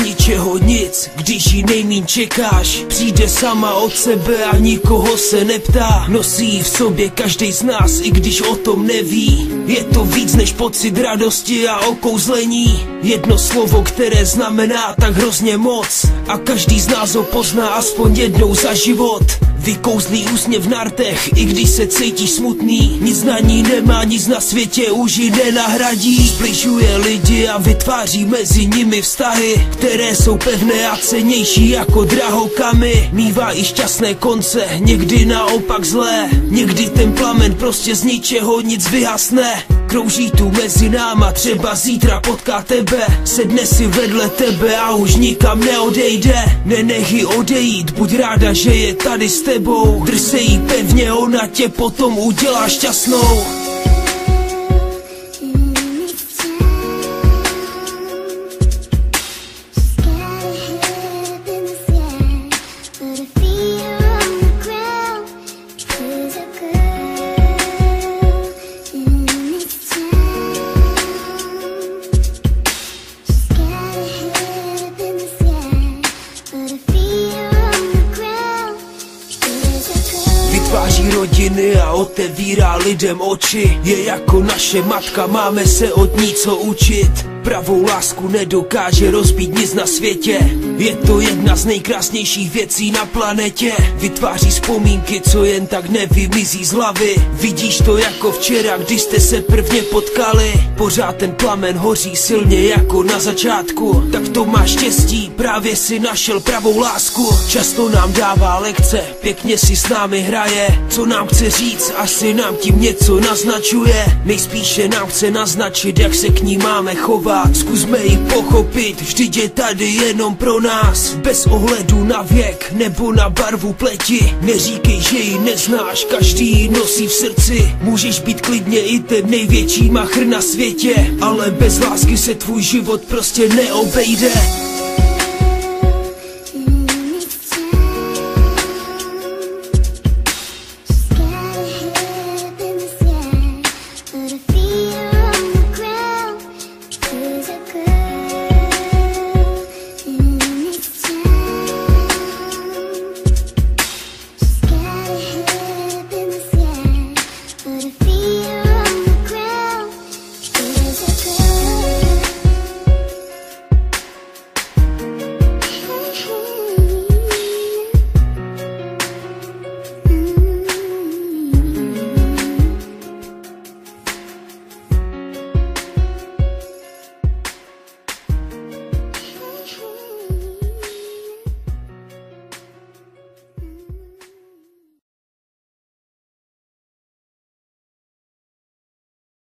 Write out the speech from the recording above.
ničeho nic, když ji nejmíň čekáš. Přijde sama od sebe a nikoho se neptá. Nosí ji v sobě každej z nás, i když o tom neví. Je to víc než pocit radosti a okouzlení. Jedno slovo, které znamená tak hrozně moc, a každý z nás ho pozná aspoň jednou za život. Vykouzlí úsměv na rtech, i když se cítíš smutný. Nic na ní nemá, nic na světě už ji nenahradí. Zbližuje lidi a vytváří mezi nimi vztahy, které jsou pevné a cennější jako drahokamy. Mívá i šťastné konce, někdy naopak zlé. Někdy ten plamen prostě z ničeho nic vyhasne. Krouží tu mezi náma, třeba zítra potká tebe. Sedne si vedle tebe a už nikam neodejde. Nenech ji odejít, buď ráda, že je tady s tebou. Drž se jí pevně, ona tě potom udělá šťastnou. Vytváří rodiny a otevírá lidem oči. Je jako naše matka, máme se od ní co učit. Pravou lásku nedokáže rozbít nic na světě. Je to jedna z nejkrásnějších věcí na planetě. Vytváří vzpomínky, co jen tak nevymizí z hlavy. Vidíš to jako včera, když jste se prvně potkali. Pořád ten plamen hoří silně jako na začátku. Tak to máš štěstí, právě si našel pravou lásku. Často nám dává lekce, pěkně si s námi hraje. Co nám chce říct, asi nám tím něco naznačuje. Nejspíše nám chce naznačit, jak se k ní máme chovat. Zkusme ji pochopit, vždyť je tady jenom pro nás. Bez ohledu na věk nebo na barvu pleti. Neříkej, že ji neznáš, každý ji nosí v srdci. Můžeš být klidně i ten největší machr na světě, ale bez lásky se tvůj život prostě neobejde.